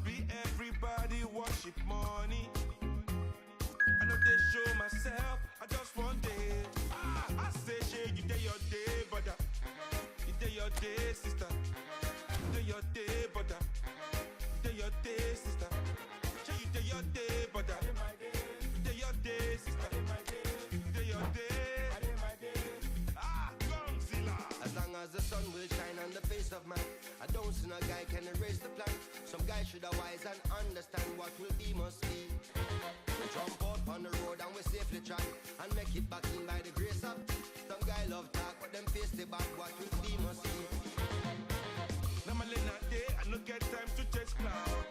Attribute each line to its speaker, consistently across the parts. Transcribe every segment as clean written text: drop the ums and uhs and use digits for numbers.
Speaker 1: must be everybody worship money. I know they show myself, I just want day. I say, shey, you day your day, brother. You day your day, sister. You day your day, brother. You day your day, sister. Shey, you day your day, brother. You day your day, sister. You day your day.
Speaker 2: As long as the sun will shine on the face of man, I don't see no guy can erase the plan. Some guys should have wise and understand what will be must be. We jump out on the road and we safely track and make it back in by the grace of. Some guy love talk, but them face the back. What will be must be.
Speaker 1: Now my late night day, I no get time to chase cloud.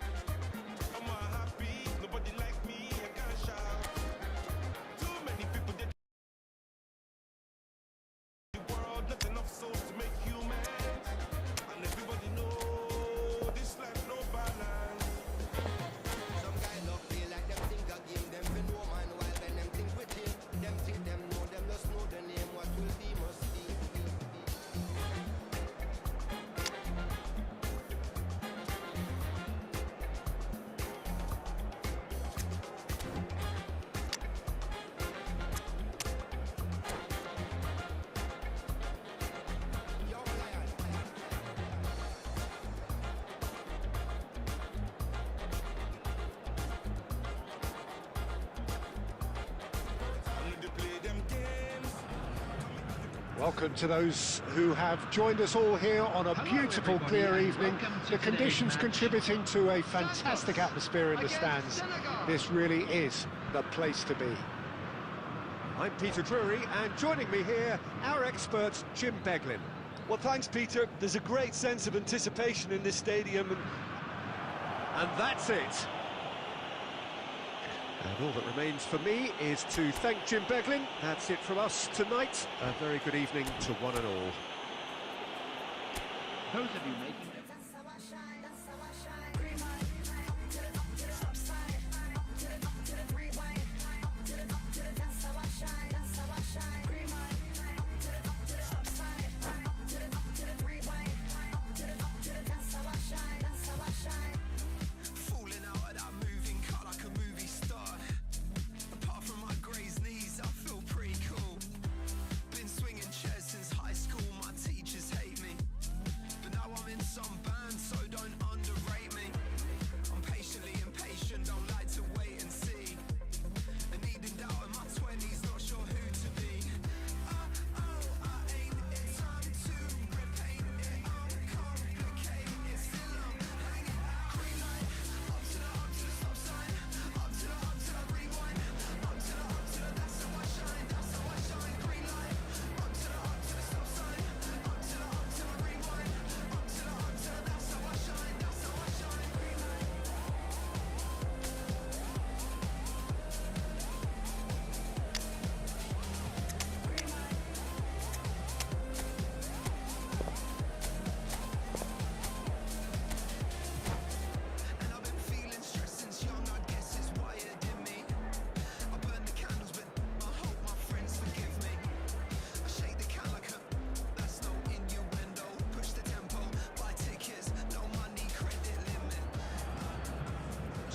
Speaker 1: I'm all happy, nobody like me, I can't shout. Too many people that the world, not enough souls to make humans. And everybody know this life no balance.
Speaker 2: Some guy love feel like them think a game, them for no man while when them think with him. Them think them just know the name, what will be must be.
Speaker 3: Welcome to those who have joined us all here on a beautiful, clear evening. The conditions contributing to a fantastic atmosphere in the stands. This really is the place to be. I'm Peter Drury, and joining me here, our expert, Jim Beglin.
Speaker 4: Well, thanks, Peter. There's a great sense of anticipation in this stadium.
Speaker 3: And that's it. And all that remains for me is to thank Jim Beglin. That's it from us tonight. A very good evening to one and all.
Speaker 5: Those of you making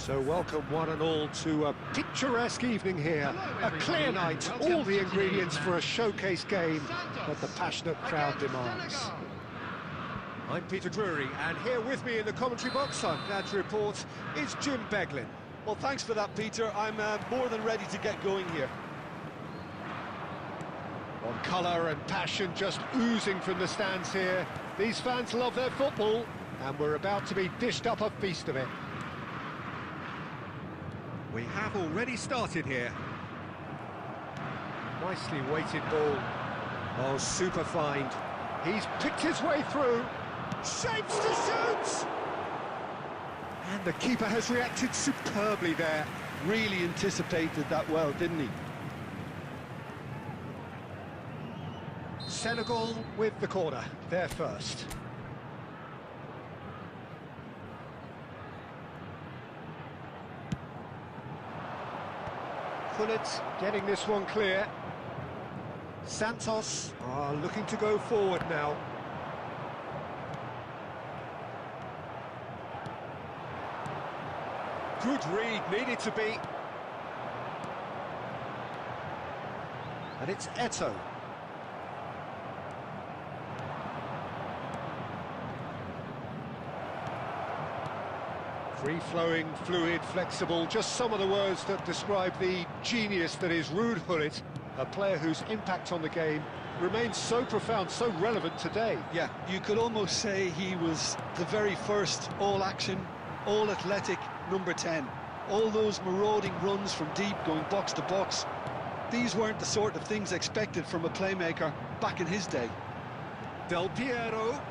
Speaker 3: So welcome one and all to a picturesque evening here. A clear night, all the ingredients for a showcase game that the passionate crowd demands. I'm Peter Drury, and here with me in the commentary box, I'm glad to report, is Jim Beglin.
Speaker 4: Well, thanks for that, Peter. I'm more than ready to get going here.
Speaker 3: On colour and passion just oozing from the stands here. These fans love their football, and we're about to be dished up a feast of it. We have already started here. Nicely weighted ball. Oh, super find. He's picked his way through. Shapes to shoot! And the keeper has reacted superbly there.
Speaker 4: Really anticipated that well, didn't he?
Speaker 3: Senegal with the corner. They're first. Gullit getting this one clear. Santos are looking to go forward now. Good read, needed to be. And it's Eto'o. Free-flowing, fluid, flexible, just some of the words that describe the genius that is Ruud Gullit, a player whose impact on the game remains so profound, so relevant today.
Speaker 4: Yeah, you could almost say he was the very first all-action, all-athletic number 10. All those marauding runs from deep, going box to box, these weren't the sort of things expected from a playmaker back in his day.
Speaker 3: Del Piero.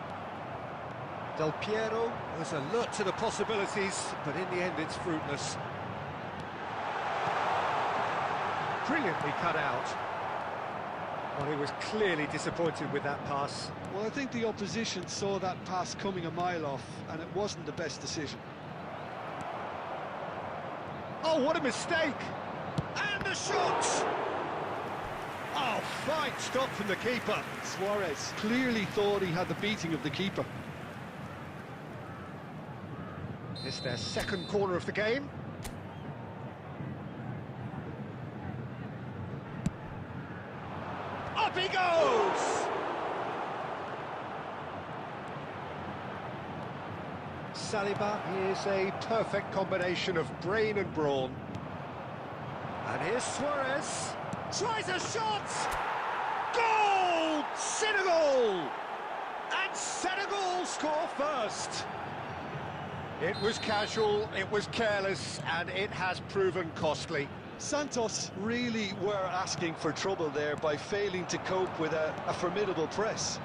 Speaker 3: Del Piero was alert to the possibilities, but in the end it's fruitless. Brilliantly cut out. Well, he was clearly disappointed with that pass.
Speaker 4: Well, I think the opposition saw that pass coming a mile off, and it wasn't the best decision.
Speaker 3: Oh, what a mistake! And the shot! Oh, fine stop from the keeper.
Speaker 4: Suarez clearly thought he had the beating of the keeper.
Speaker 3: It's their second corner of the game. Up he goes! Saliba is a perfect combination of brain and brawn. And here's Suarez. Tries a shot! Goal! Senegal! And Senegal score first. It was casual, it was careless, and it has proven costly.
Speaker 4: Santos really were asking for trouble there by failing to cope with a formidable press.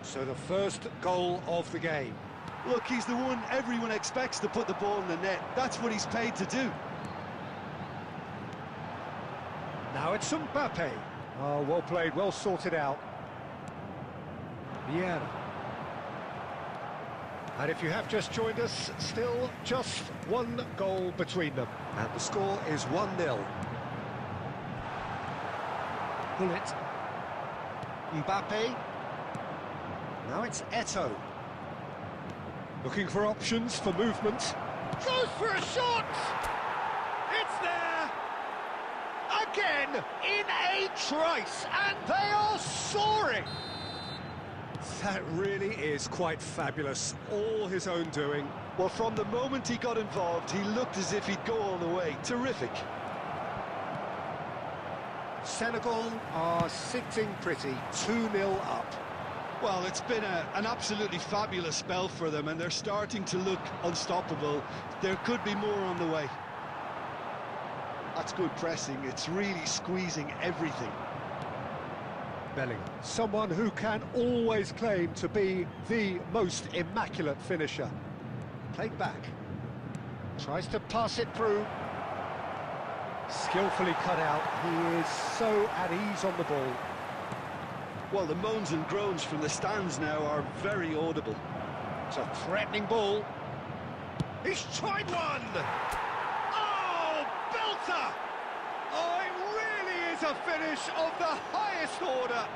Speaker 3: So the first goal of the game.
Speaker 4: Look, he's the one everyone expects to put the ball in the net. That's what he's paid to do.
Speaker 3: Now it's Mbappe. Oh, well played, well sorted out. Vieira. And if you have just joined us, still just one goal between them. And the score is 1-0. Gullit. Mbappe. Now it's Eto'o. Looking for options for movement. Goes for a shot! It's there! Again, in a trice, and they are soaring! That really is quite fabulous, all his own doing.
Speaker 4: Well, from the moment he got involved, he looked as if he'd go all the way. Terrific.
Speaker 3: Senegal are sitting pretty, 2-0 up.
Speaker 4: Well, it's been an absolutely fabulous spell for them, and they're starting to look unstoppable. There could be more on the way. That's good pressing. It's really squeezing everything.
Speaker 3: Bellingham, someone who can always claim to be the most immaculate finisher. Played back. Tries to pass it through. Skillfully cut out. He is so at ease on the ball.
Speaker 4: Well, the moans and groans from the stands now are very audible.
Speaker 3: It's a threatening ball. He's tried one! Oh, belter! Oh, it really is a finish of the highest order.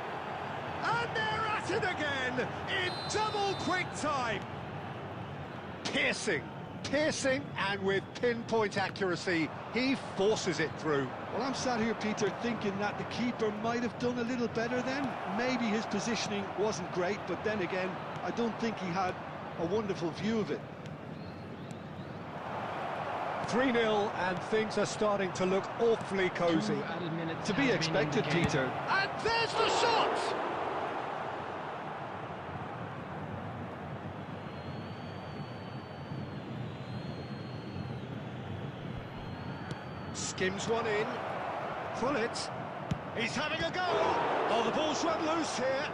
Speaker 3: And they're at it again in double quick time. Piercing, and with pinpoint accuracy, he forces it through.
Speaker 4: Well, I'm sat here, Peter, thinking that the keeper might have done a little better then. Maybe his positioning wasn't great, but then again, I don't think he had a wonderful view of it.
Speaker 3: 3-0, and things are starting to look awfully cosy.
Speaker 4: To be expected, Peter.
Speaker 3: And there's the shot! Skims one in. Gullit. He's having a go! Oh, the ball's run loose here.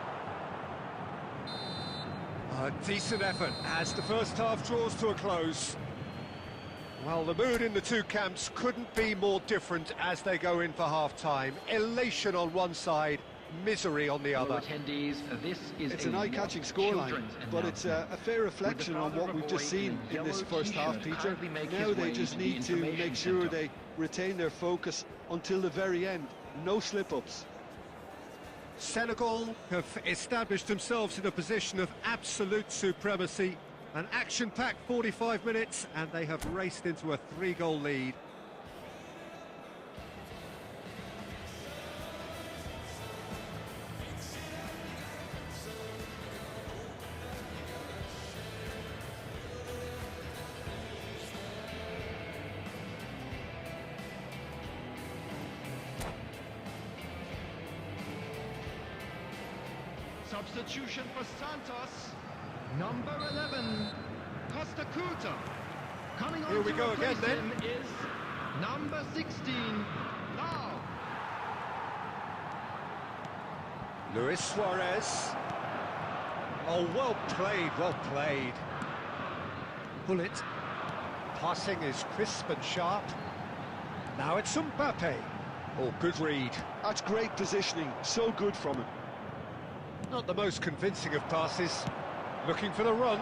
Speaker 3: A decent effort as the first half draws to a close. Well, the mood in the two camps couldn't be more different as they go in for half-time. Elation on one side, misery on the other.
Speaker 5: Attendees,
Speaker 4: it's an eye-catching scoreline, but it's a fair reflection on what we've just seen in this first half, Peter. Now they just need to make sure they retain their focus until the very end. No slip-ups.
Speaker 3: Senegal have established themselves in a position of absolute supremacy, An action-packed 45 minutes, and they have raced into a 3-goal lead.
Speaker 5: Substitution for Santos, number 11, Costa Curta. Coming on
Speaker 3: Here we
Speaker 5: to
Speaker 3: go again,
Speaker 5: replace
Speaker 3: then.
Speaker 5: him is number 16, Lau.
Speaker 3: Luis Suarez. Oh, well played, well played. Bullet. Passing is crisp and sharp. Now it's Mbappe. Oh, good read.
Speaker 4: That's great positioning, so good from him.
Speaker 3: Not the most convincing of passes. Looking for the run.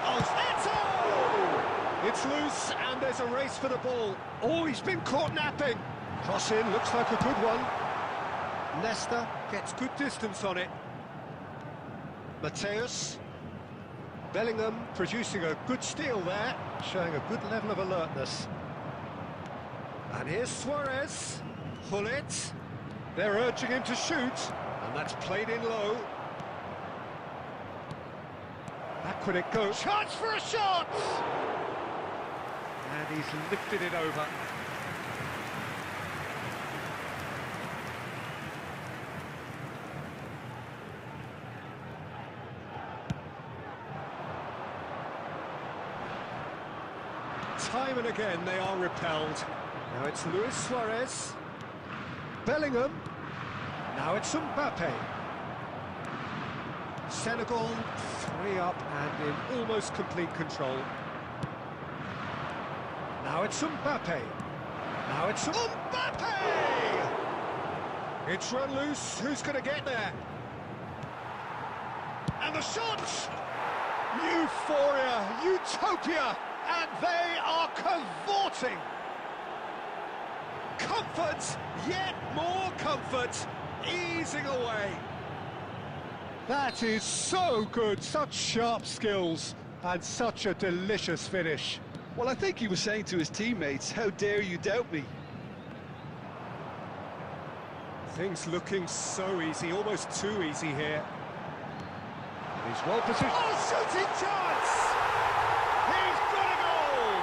Speaker 3: Oh, it's all! It's loose, and there's a race for the ball. Oh, he's been caught napping. Cross in, looks like a good one. Leicester gets good distance on it. Mateus. Bellingham producing a good steal there, showing a good level of alertness. And here's Suarez. Pull it. They're urging him to shoot, and that's played in low. Back when it goes. Chance for a shot! And he's lifted it over. Time and again they are repelled. Now it's Luis Suarez. Bellingham. Now it's Mbappe. Senegal 3 up and in almost complete control. Now it's Mbappe. Now it's Mbappe! It's run loose. Who's going to get there? And the shot! Euphoria, utopia, and they are cavorting. Comfort, yet more comfort, easing away. That is so good, such sharp skills, and such a delicious finish.
Speaker 4: Well, I think he was saying to his teammates, how dare you doubt me?
Speaker 3: Things looking so easy, almost too easy here. He's well positioned. Oh, shooting chance! He's got a goal!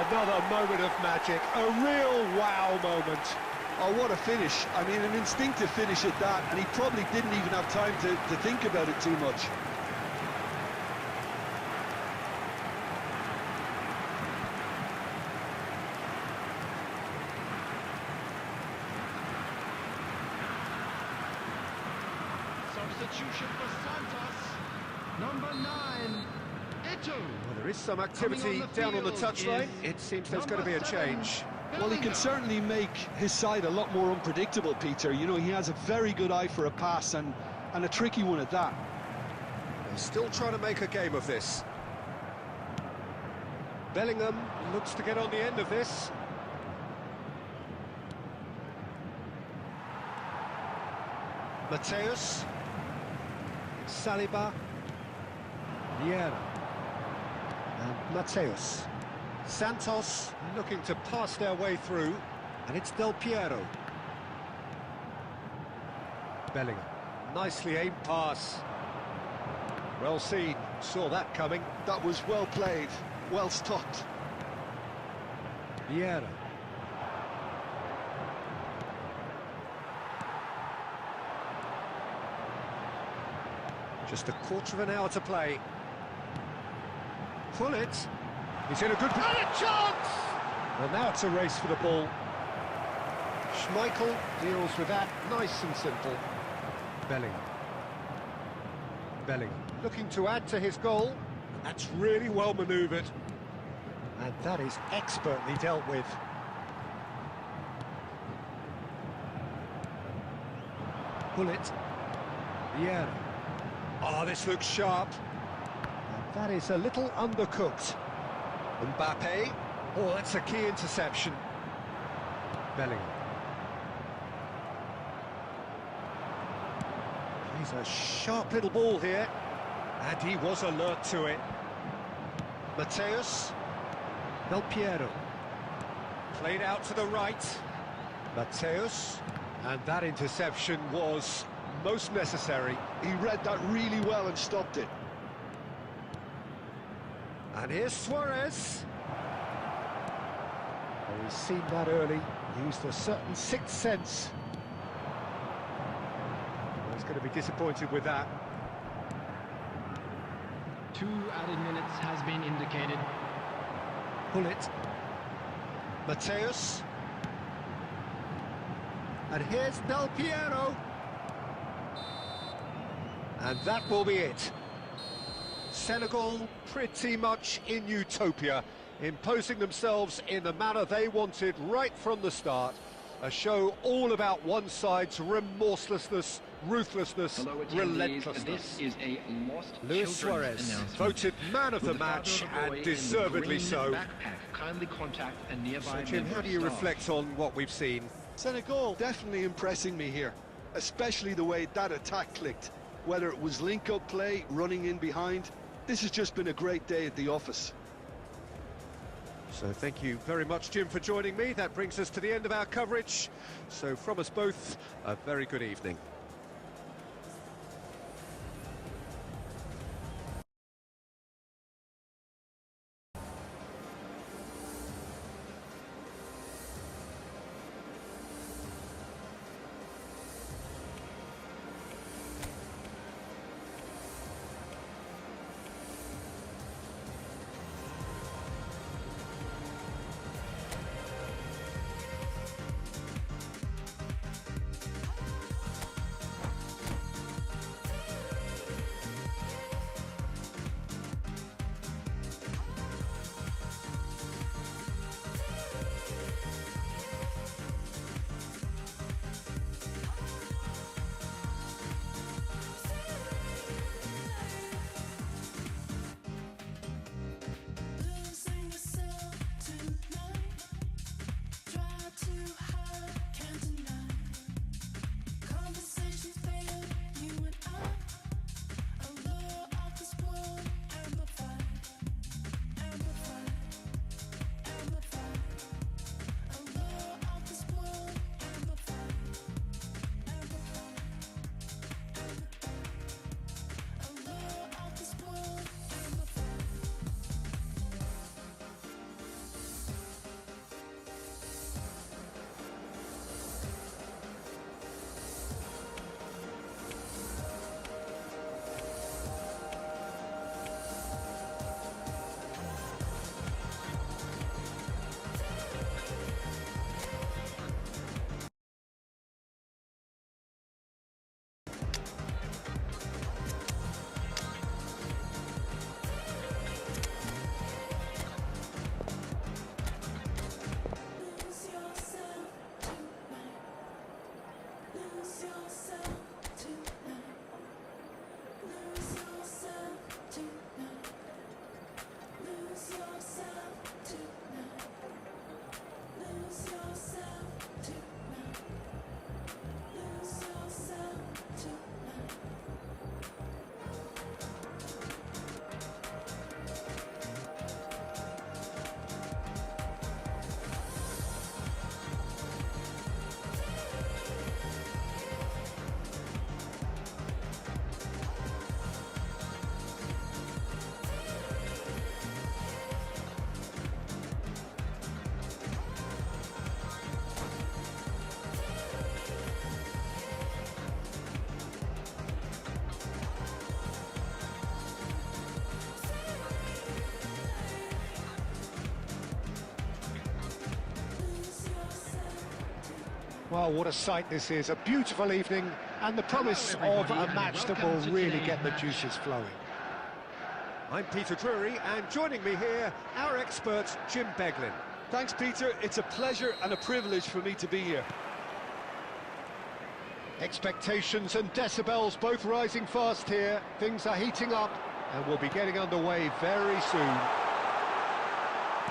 Speaker 3: Another moment of magic, a real wow moment.
Speaker 4: Oh, what a finish. I mean, an instinctive finish at that, and he probably didn't even have time to think about it too much.
Speaker 5: Substitution for Santos, number 9, Ito.
Speaker 3: Well, there is some activity down on the touchline. It seems there's going to be a change.
Speaker 4: Well, he can certainly make his side a lot more unpredictable, Peter. You know, he has a very good eye for a pass, and a tricky one at that.
Speaker 3: They're still trying to make a game of this. Bellingham looks to get on the end of this. Mateus. Saliba. Vieira. And Mateus. Santos looking to pass their way through, and it's Del Piero. Bellingham. Nicely aimed pass. Well seen, saw that coming.
Speaker 4: That was well played, well stopped.
Speaker 3: Vieira. Just a quarter of an hour to play. Pull it. He's in a good... And a chance! Well, now it's a race for the ball. Schmeichel deals with that, nice and simple. Bellingham. Bellingham looking to add to his goal. That's really well manoeuvred. And that is expertly dealt with. Pull it. Vieira. Oh, this looks sharp. And that is a little undercooked. Mbappe. Oh, that's a key interception. Bellingham. He's a sharp little ball here. And he was alert to it. Mateus. Del Piero. Played out to the right. Mateus. And that interception was most necessary.
Speaker 4: He read that really well and stopped it.
Speaker 3: And here's Suarez. Oh, he's seen that early. Used a certain sixth sense. Well, he's going to be disappointed with that.
Speaker 5: 2 added minutes has been indicated.
Speaker 3: Pull it. Mateus. And here's Del Piero. And that will be it. Senegal pretty much in utopia, imposing themselves in the manner they wanted right from the start. A show all about one side's remorselessness, ruthlessness, relentlessness.
Speaker 5: This is a lost
Speaker 3: Luis Suarez, voted man of the match, and deservedly so.
Speaker 5: Kindly contact a nearby
Speaker 3: So, Jim, how do you reflect on what we've seen?
Speaker 4: Senegal definitely impressing me here, especially the way that attack clicked. Whether it was link-up play, running in behind, this has just been a great day at the office.
Speaker 3: So thank you very much, Jim, for joining me. That brings us to the end of our coverage. So from us both, a very good evening. Well, what a sight this is. A beautiful evening and the promise of a match that will really get the juices flowing. I'm Peter Drury, and joining me here, our expert, Jim Beglin.
Speaker 4: Thanks, Peter. It's a pleasure and a privilege for me to be here.
Speaker 3: Expectations and decibels both rising fast here. Things are heating up, and we'll be getting underway very soon.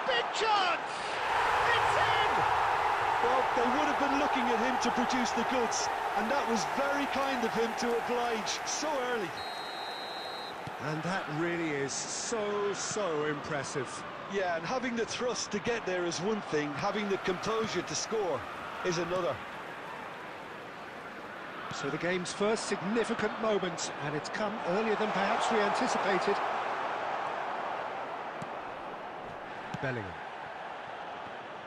Speaker 3: Big chance! It's in!
Speaker 4: Well, they would have been looking at him to produce the goods, and that was very kind of him to oblige so early.
Speaker 3: And that really is so impressive.
Speaker 4: Yeah, and having the thrust to get there is one thing, having the composure to score is another.
Speaker 3: So the game's first significant moment, and it's come earlier than perhaps we anticipated. Bellingham.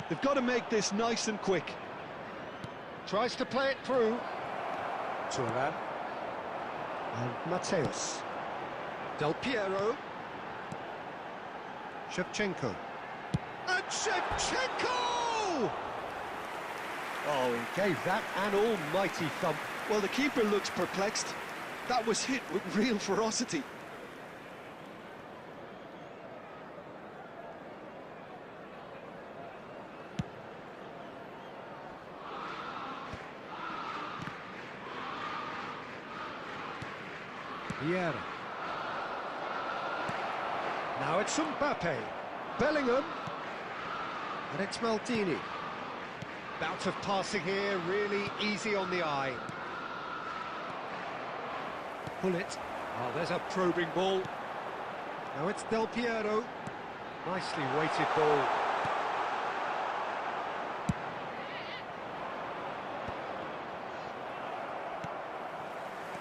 Speaker 4: They've got to make this nice and quick.
Speaker 3: Tries to play it through. Turan. And Mateus. Del Piero. Shevchenko. And Shevchenko! Oh, he gave that an almighty thump.
Speaker 4: Well, the keeper looks perplexed. That was hit with real ferocity.
Speaker 3: Vieira. Now it's Mbappe. Bellingham. And it's Maldini. Bout of passing here, really easy on the eye. Pull it. Oh, there's a probing ball. Now it's Del Piero. Nicely weighted ball.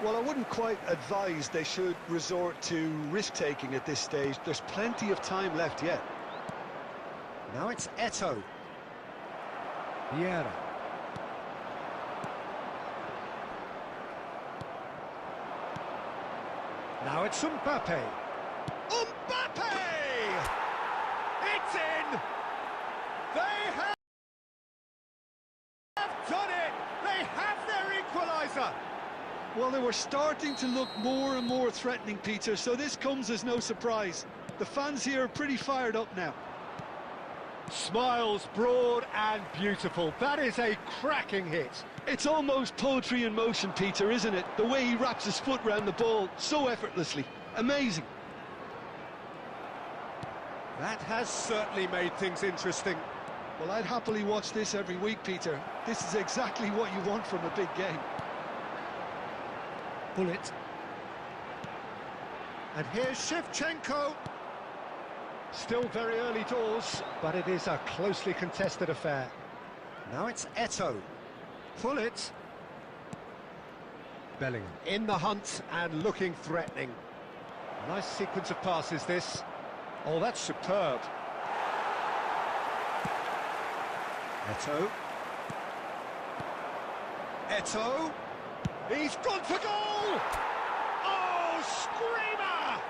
Speaker 4: Well, I wouldn't quite advise they should resort to risk-taking at this stage. There's plenty of time left yet.
Speaker 3: Now it's Eto'o. Vieira. Now it's Mbappe. Mbappe! It's in! They have done it! They have their equaliser!
Speaker 4: Well, they were starting to look more and more threatening, Peter, so this comes as no surprise. The fans here are pretty fired up now.
Speaker 3: Smiles broad and beautiful. That is a cracking hit.
Speaker 4: It's almost poetry in motion, Peter, isn't it? The way he wraps his foot round the ball so effortlessly. Amazing.
Speaker 3: That has certainly made things interesting.
Speaker 4: Well, I'd happily watch this every week, Peter. This is exactly what you want from a big game.
Speaker 3: Pull it. And here's Shevchenko. Still very early doors, but it is a closely contested affair. Now it's Eto'o. Pull it. Bellingham in the hunt and looking threatening. Nice sequence of passes, this. Oh, that's superb. Eto'o. Eto'o. He's gone for goal! Oh, screamer!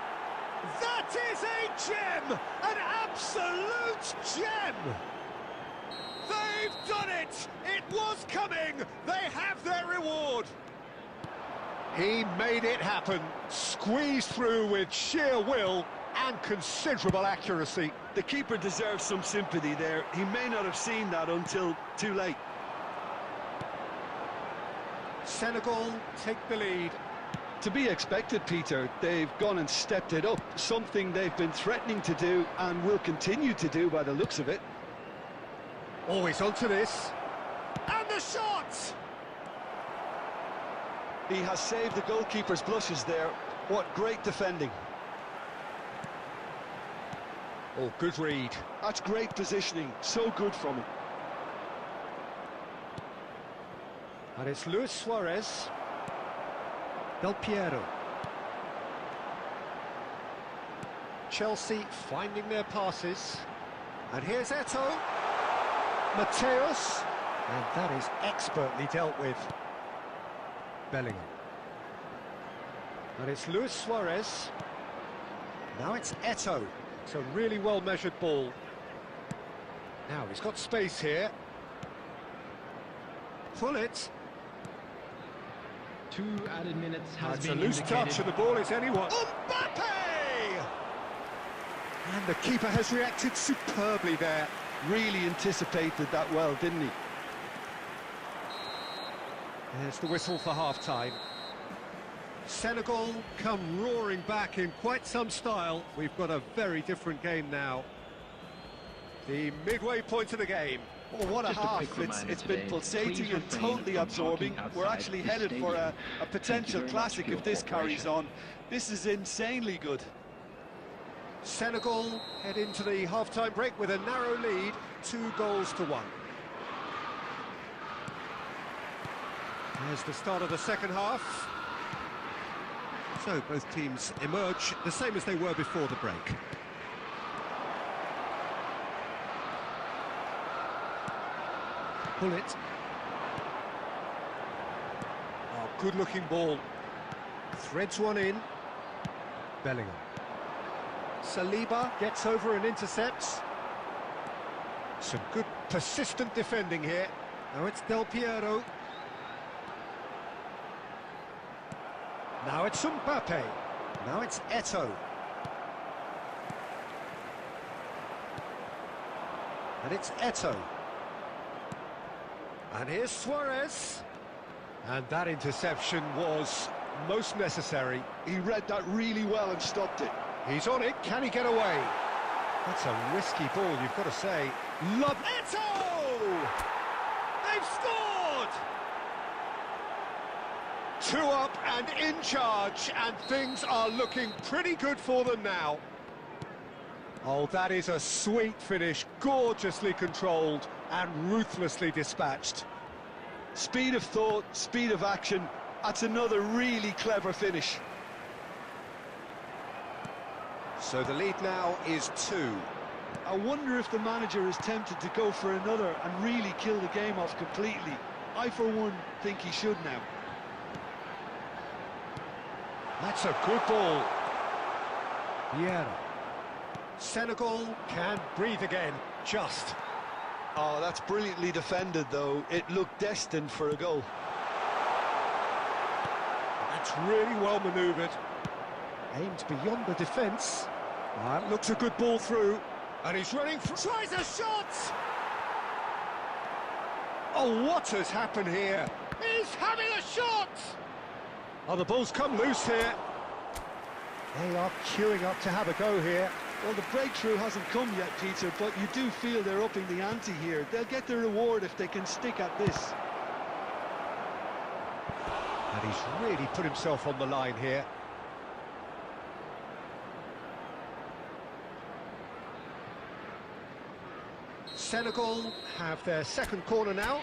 Speaker 3: That is a gem! An absolute gem! They've done it! It was coming! They have their reward! He made it happen, squeezed through with sheer will and considerable accuracy.
Speaker 4: The keeper deserves some sympathy there. He may not have seen that until too late.
Speaker 3: Senegal take the lead.
Speaker 4: To be expected, Peter. They've gone and stepped it up, something they've been threatening to do and will continue to do by the looks of it.
Speaker 3: Always onto this. And the shot!
Speaker 4: He has saved the goalkeeper's blushes there. What great defending.
Speaker 3: Oh, good read.
Speaker 4: That's great positioning. So good from him.
Speaker 3: And it's Luis Suarez. Del Piero. Chelsea finding their passes. And here's Eto'o. Mateus. And that is expertly dealt with. Bellingham. And it's Luis Suarez. Now it's Eto'o. It's a really well-measured ball. Now he's got space here. Pull it.
Speaker 5: 2 added minutes has
Speaker 3: It's
Speaker 5: been
Speaker 3: a loose
Speaker 5: indicated.
Speaker 3: touch and the ball is anyone. Mbappe! And the keeper has reacted superbly there.
Speaker 4: Really anticipated that well, didn't he?
Speaker 3: There's the whistle for half-time. Senegal come roaring back in quite some style. We've got a very different game now. The midway point of the game.
Speaker 4: Oh, what a
Speaker 6: Just a
Speaker 4: half.
Speaker 6: quick reminder
Speaker 4: It's been
Speaker 6: today,
Speaker 4: pulsating
Speaker 6: please
Speaker 4: and
Speaker 6: refrain
Speaker 4: totally
Speaker 6: from
Speaker 4: absorbing.
Speaker 6: talking
Speaker 4: We're
Speaker 6: outside
Speaker 4: actually
Speaker 6: the
Speaker 4: headed for
Speaker 6: stadium.
Speaker 4: a potential
Speaker 6: very much
Speaker 4: classic
Speaker 6: for your
Speaker 4: if this carries
Speaker 6: cooperation.
Speaker 4: on. This is insanely good.
Speaker 3: Senegal head into the half-time break with a narrow lead, 2-1. There's the start of the second half. So both teams emerge the same as they were before the break. Pull it. Oh, good-looking ball. Threads one in. Bellingham. Saliba gets over and intercepts. Some good persistent defending here. Now it's Del Piero. Now it's Mbappe. Now it's Eto'o. And it's Eto'o. And here's Suarez. And that interception was most necessary.
Speaker 4: He read that really well and stopped it.
Speaker 3: He's on it. Can he get away? That's a risky ball, you've got to say. Eto'o! They've scored! 2 up and in charge, and things are looking pretty good for them now. Oh, that is a sweet finish, gorgeously controlled and ruthlessly dispatched.
Speaker 4: Speed of thought, speed of action. That's another really clever finish.
Speaker 3: So the lead now is 2.
Speaker 4: I wonder if the manager is tempted to go for another and really kill the game off completely. I, for one, think he should now.
Speaker 3: That's a good ball. Vieira. Senegal can breathe again, just.
Speaker 4: Oh, that's brilliantly defended, though. It looked destined for a goal.
Speaker 3: That's really well manoeuvred. Aimed beyond the defence. That looks a good ball through. And he's running, tries a shot! Oh, what has happened here? He's having a shot! Oh, the ball's come loose here. They are queuing up to have a go here.
Speaker 4: Well, the breakthrough hasn't come yet, Peter, but you do feel they're upping the ante here. They'll get the reward if they can stick at this.
Speaker 3: And he's really put himself on the line here. Senegal have their second corner now.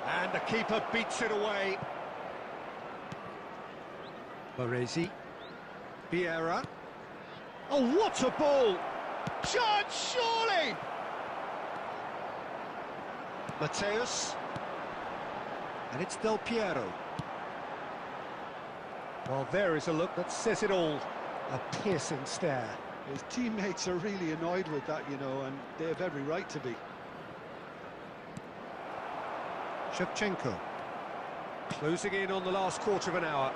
Speaker 3: And the keeper beats it away. Baresi. Vieira. Oh, what a ball! Judge, surely! Mateus. And it's Del Piero. Well, there is a look that says it all. A piercing stare.
Speaker 4: His teammates are really annoyed with that, you know, and they have every right to be.
Speaker 3: Shevchenko. Closing in on the last quarter of an hour.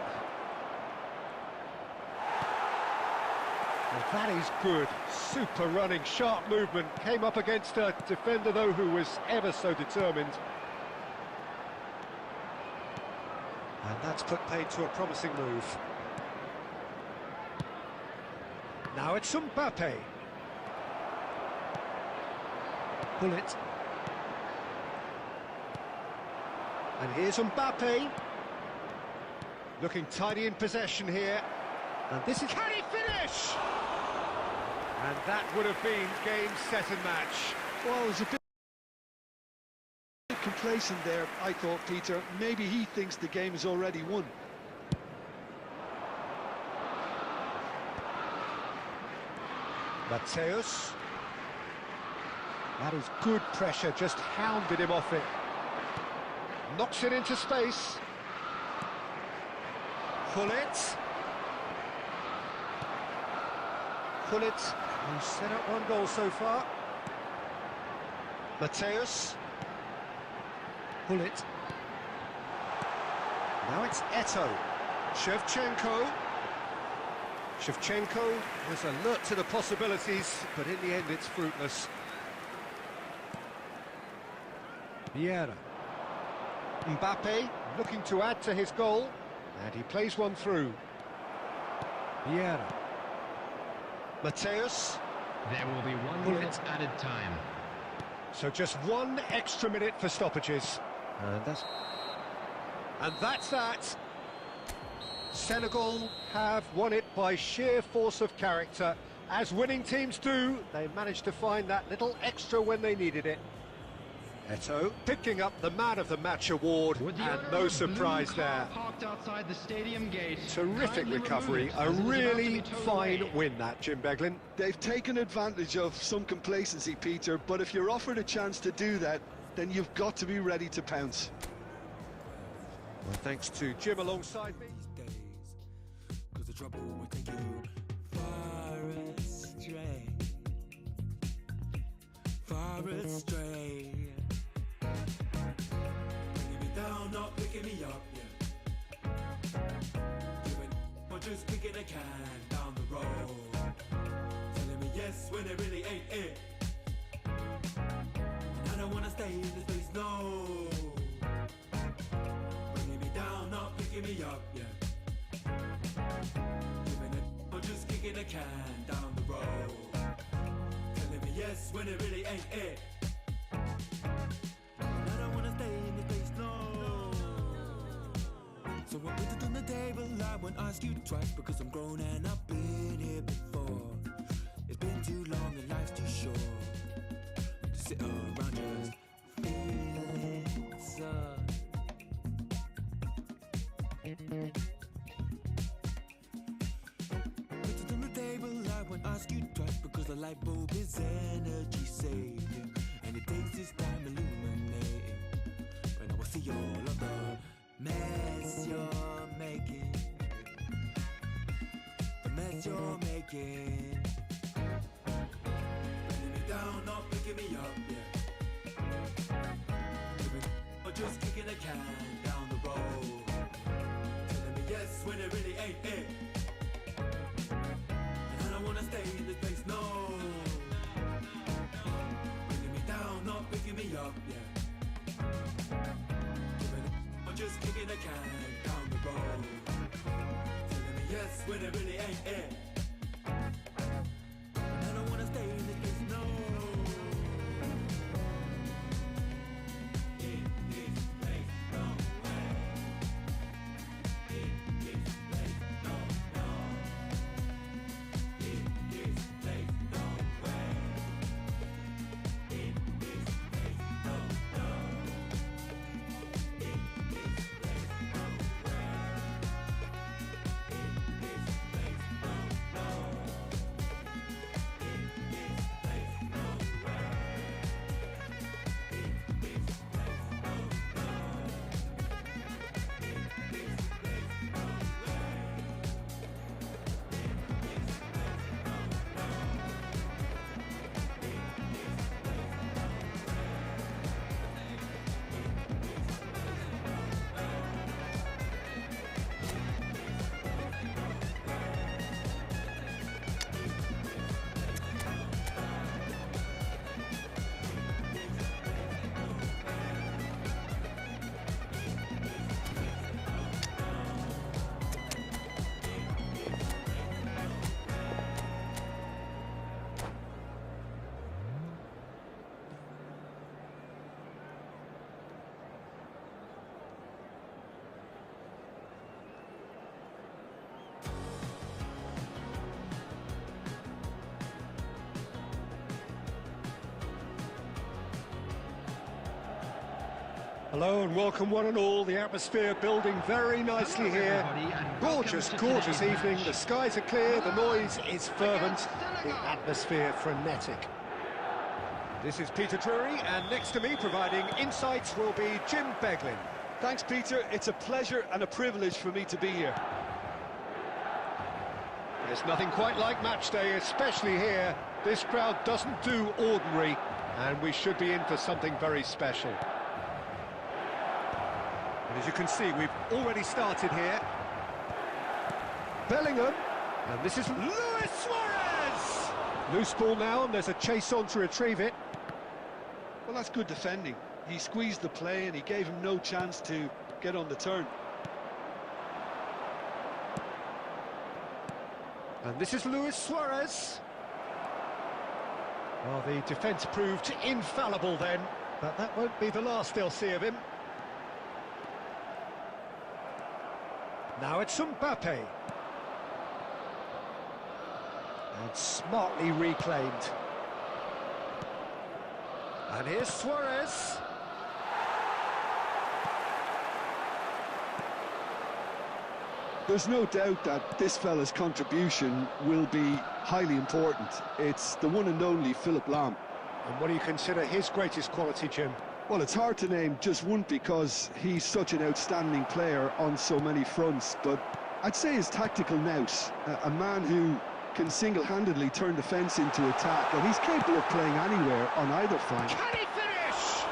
Speaker 3: Well, that is good. Super running, sharp movement. Came up against a defender, though, who was ever so determined. And that's put paid to a promising move. Now it's Mbappe. Pull it. And here's Mbappe. Looking tidy in possession here. And this is... Can he finish? And that would have been game, set and match.
Speaker 4: Well, it was a bit complacent there, I thought, Peter. Maybe he thinks the game is already won.
Speaker 3: Mateus. That is good pressure, just hounded him off it. Knocks it into space. Pull it. Pull it. He's set up 1 goal so far. Mateus. Pull it. Now it's Eto'o. Shevchenko. Shevchenko was alert to the possibilities, but in the end it's fruitless. Vieira. Mbappe looking to add to his goal, and he plays one through. Vieira. Mateus.
Speaker 5: There will be 1 minute added time.
Speaker 3: So just 1 extra minute for stoppages. And that's that. Senegal have won it by sheer force of character. As winning teams do, they managed to find that little extra when they needed it. Eto'o picking up the Man of the Match award, and no surprise there.
Speaker 5: Parked outside the stadium gate.
Speaker 3: Terrific recovery, a really fine win that, Jim Beglin.
Speaker 4: They've taken advantage of some complacency, Peter, but if you're offered a chance to do that, then you've got to be ready to pounce.
Speaker 3: Well, thanks to Jim alongside me.
Speaker 1: Cause the trouble will take you far astray. Far astray. Bringing me down, not picking me up, yeah. Giving or just kicking a can down the road. Telling me yes when it really ain't it. And I don't wanna stay in this place, no. Bringing me down, not picking me up, yeah. Giving it or just kicking a can down the road. Telling me yes when it really ain't it. And I don't wanna stay in this place, no. So I put it on the table, I won't ask you twice, because I'm grown and I've been here before. It's been too long and life's too short to sit around just feeling sad. Put it on the table, I won't ask you twice, because the light bulb is energy saving, and it takes its time illuminating. When I will see all of the mess you're making, the mess you're making. Bringing me down, not picking me up, yeah. Or just kicking a can down the road. Telling me yes when it really ain't it. And I don't wanna stay in this place, no. Bringing me down, not picking me up, yeah. Or just kicking a can down the road. Telling me yes when it really ain't it. And I don't wanna stay in this place, no. In this place, no way. In this place, no, no. In this place, no way. In this place, no, no. In this place, no way. In this place, no, no. In this place, no way. In this place, no, no. In this place, no way.
Speaker 3: Hello and welcome one and all. The atmosphere building very nicely here. Gorgeous, gorgeous evening. The skies are clear, the noise is fervent, the atmosphere frenetic. This is Peter Drury, and next to me providing insights will be Jim Beglin.
Speaker 4: Thanks, Peter. It's a pleasure and a privilege for me to be here.
Speaker 3: There's nothing quite like match day, especially here. This crowd doesn't do ordinary, and we should be in for something very special. And as you can see, we've already started here. Bellingham, and this is Luis Suarez! Loose ball now, and there's a chase on to retrieve it.
Speaker 4: Well, that's good defending. He squeezed the play and he gave him no chance to get on the turn.
Speaker 3: And this is Luis Suarez. Well, the defence proved infallible then, but that won't be the last they'll see of him. Now it's Mbappe. And smartly reclaimed. And here's Suarez.
Speaker 4: There's no doubt that this fella's contribution will be highly important. It's the one and only Philipp Lahm.
Speaker 3: And what do you consider his greatest quality, Jim?
Speaker 4: Well, it's hard to name just one because he's such an outstanding player on so many fronts, but I'd say his tactical nous, a man who can single-handedly turn defence into attack, and he's capable of playing anywhere on either flank.
Speaker 3: Can he finish?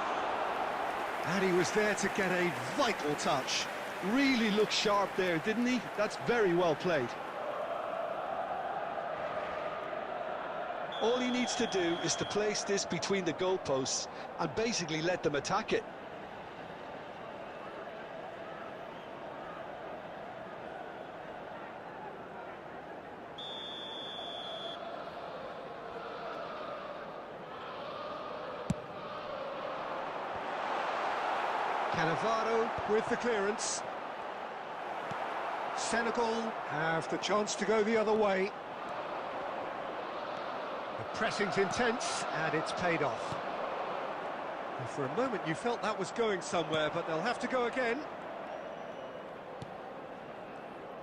Speaker 3: And he was there to get a vital touch.
Speaker 4: Really looked sharp there, didn't he? That's very well played. All he needs to do is to place this between the goalposts and basically let them attack it.
Speaker 3: Cannavaro with the clearance. Senegal have the chance to go the other way. The pressing's intense, and it's paid off. And for a moment you felt that was going somewhere, but they'll have to go again.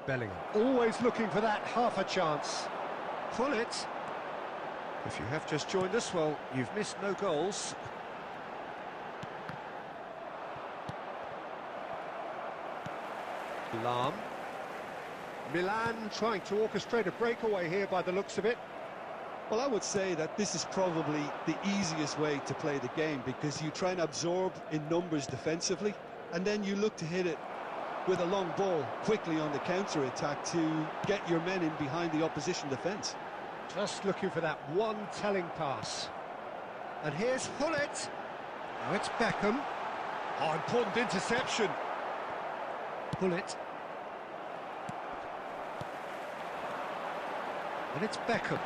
Speaker 3: Bellingham, always looking for that half a chance. Pull it. If you have just joined us, well, you've missed no goals. Lahm. Milan trying to orchestrate a breakaway here by the looks of it.
Speaker 4: Well, I would say that this is probably the easiest way to play the game, because you try and absorb in numbers defensively, and then you look to hit it with a long ball quickly on the counter-attack to get your men in behind the opposition defence.
Speaker 3: Just looking for that one telling pass. And here's Hullet. Now it's Beckham. Oh, important interception. Hullet. And it's Beckham.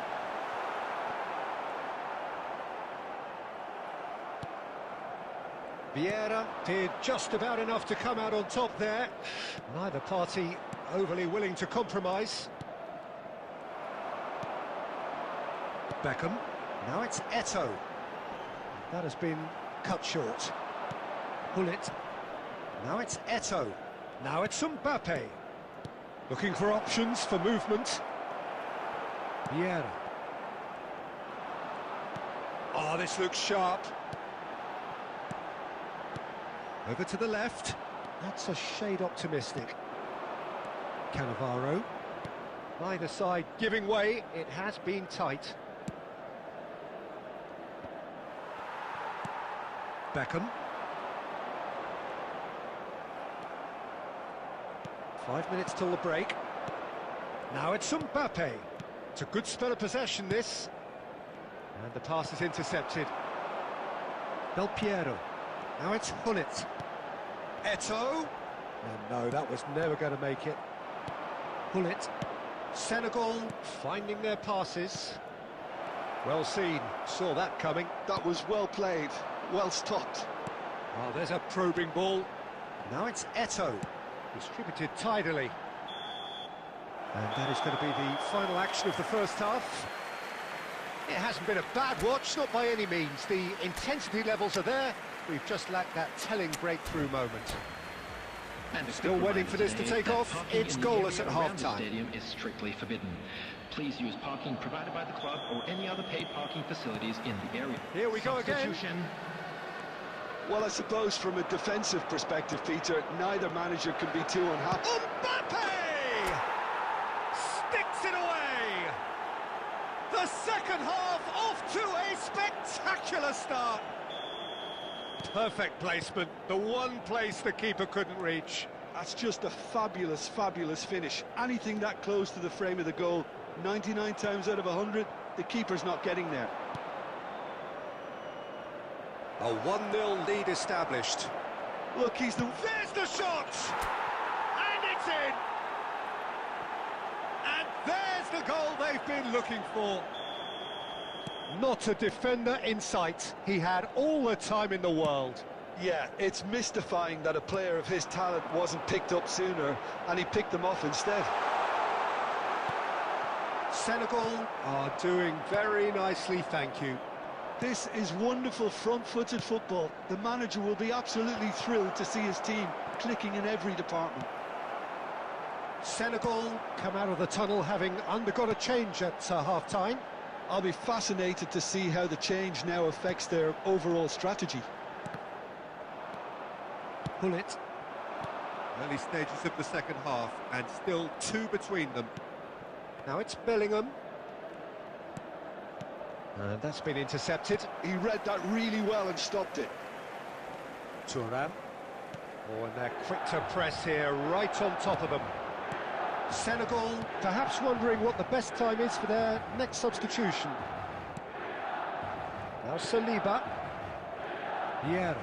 Speaker 3: Vieira did just about enough to come out on top there. Neither party overly willing to compromise. Beckham. Now it's Eto'o. That has been cut short. Hullet. Now it's Eto'o. Now it's Mbappe. Looking for options for movement. Vieira. Oh, this looks sharp. Over to the left. That's a shade optimistic. Cannavaro. Neither side giving way. It has been tight. Beckham. 5 minutes till the break. Now it's Mbappe. It's a good spell of possession, this. And the pass is intercepted. Del Piero. Now it's Hullet. Eto'o. And no, that was never going to make it. Hullet. Senegal finding their passes. Well seen. Saw that coming.
Speaker 4: That was well played, well stopped.
Speaker 3: Oh, there's a probing ball. Now it's Eto'o. Distributed tidily. And that is going to be the final action of the first half. It hasn't been a bad watch, not by any means. The intensity levels are there. We've just lacked that telling breakthrough moment.
Speaker 6: And
Speaker 3: Still waiting for this to take off. It's goalless at half-time.
Speaker 6: The stadium is strictly forbidden. Please use parking provided by the club or any other paid parking facilities in the area.
Speaker 3: Here we go again.
Speaker 6: Substitution.
Speaker 4: Well, I suppose from a defensive perspective, Peter, neither manager can be too unhappy.
Speaker 3: Mbappe! Sticks it away! The second half off to a spectacular start. Perfect placement, the one place the keeper couldn't reach.
Speaker 4: That's just a fabulous, fabulous finish. Anything that close to the frame of the goal, 99 times out of 100, the keeper's not getting there.
Speaker 3: A 1-0 lead established.
Speaker 4: Look, there's
Speaker 3: the shot! And it's in! And there's the goal they've been looking for. Not a defender in sight. He had all the time in the world.
Speaker 4: Yeah, it's mystifying that a player of his talent wasn't picked up sooner, and he picked them off instead.
Speaker 3: Senegal are doing very nicely, thank you.
Speaker 4: This is wonderful front-footed football. The manager will be absolutely thrilled to see his team clicking in every department.
Speaker 3: Senegal come out of the tunnel having undergone a change at half-time.
Speaker 4: I'll be fascinated to see how the change now affects their overall strategy.
Speaker 3: Pull it.
Speaker 7: Early stages of the second half, and still 2 between them.
Speaker 3: Now it's Bellingham. And that's been intercepted.
Speaker 4: He read that really well and stopped it.
Speaker 3: Thuram. Oh, and they're quick to press here, right on top of them. Senegal perhaps wondering what the best time is for their next substitution. Now Saliba. Vieira.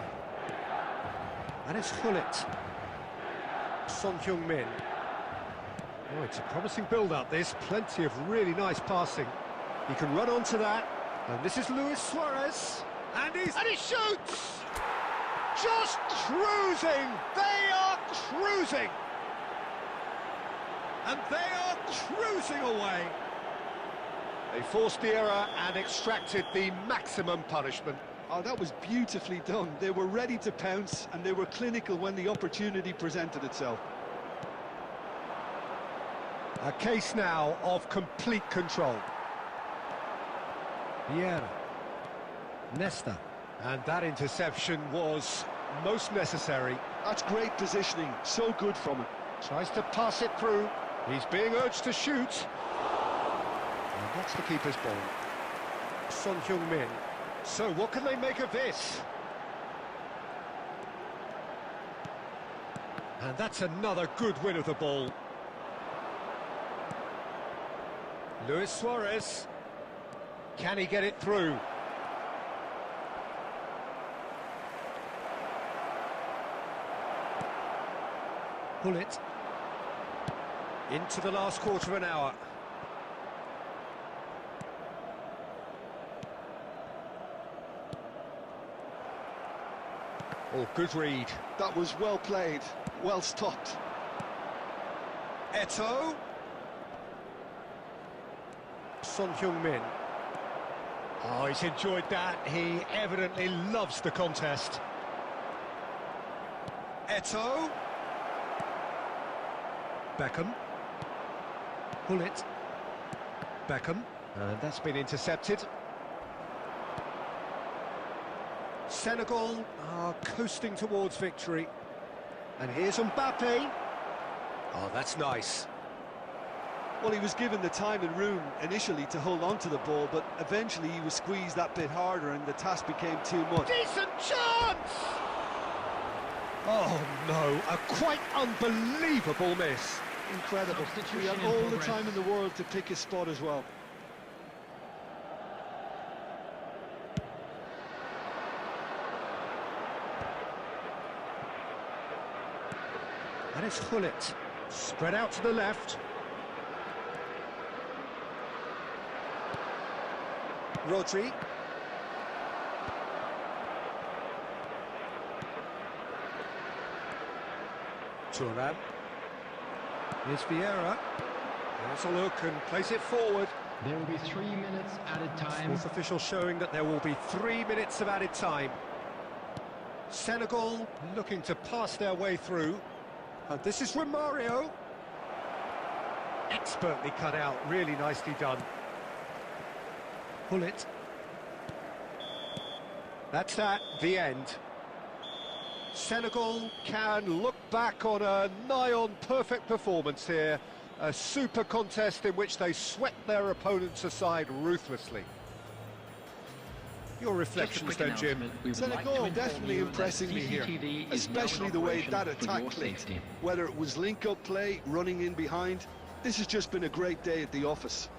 Speaker 3: And it's Hullet. Son Heung-min. Oh, it's a promising build-up, this. Plenty of really nice passing. He can run onto that. And this is Luis Suarez. And he shoots! Just cruising! They are cruising! And they are cruising away. They forced the error and extracted the maximum punishment.
Speaker 4: Oh, that was beautifully done. They were ready to pounce, and they were clinical when the opportunity presented itself.
Speaker 3: A case now of complete control. Vieira. Nesta. And that interception was most necessary.
Speaker 4: That's great positioning, so good from him.
Speaker 3: Tries to pass it through. He's being urged to shoot. And that's the keeper's ball. Son Heung-min. So what can they make of this? And that's another good win of the ball. Luis Suarez. Can he get it through? Pull it. Into the last quarter of an hour. Oh, good read.
Speaker 4: That was well played, well stopped.
Speaker 3: Eto'o. Son Heung-min. Oh, he's enjoyed that. He evidently loves the contest. Eto'o. Beckham. Pull it. Beckham. And that's been intercepted. Senegal are coasting towards victory. And here's Mbappe. Oh, that's nice.
Speaker 4: Well, he was given the time and room initially to hold on to the ball, but eventually he was squeezed that bit harder and the task became too much.
Speaker 3: Decent chance! Oh, no, a quite unbelievable miss.
Speaker 4: Incredible. He had all the time in the world to pick his spot as well.
Speaker 3: And it's Hullet. Spread out to the left. Rodri. Thuram. Here's Vieira. Has a look and place it forward.
Speaker 6: There will be 3 minutes added time.
Speaker 3: Fourth official showing that there will be 3 minutes of added time. Senegal looking to pass their way through. And this is Romario. Expertly cut out, really nicely done. Pull it. That's that, the end. Senegal can look back on a nigh-on perfect performance here. A super contest in which they swept their opponents aside ruthlessly. Your reflections then, Jim?
Speaker 4: Senegal definitely impressing me here, especially the way that attack clicked. Whether it was link-up play, running in behind, this has just been a great day at the office.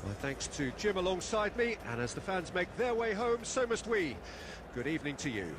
Speaker 3: Well, thanks to Jim alongside me, and as the fans make their way home, so must we. Good evening to you.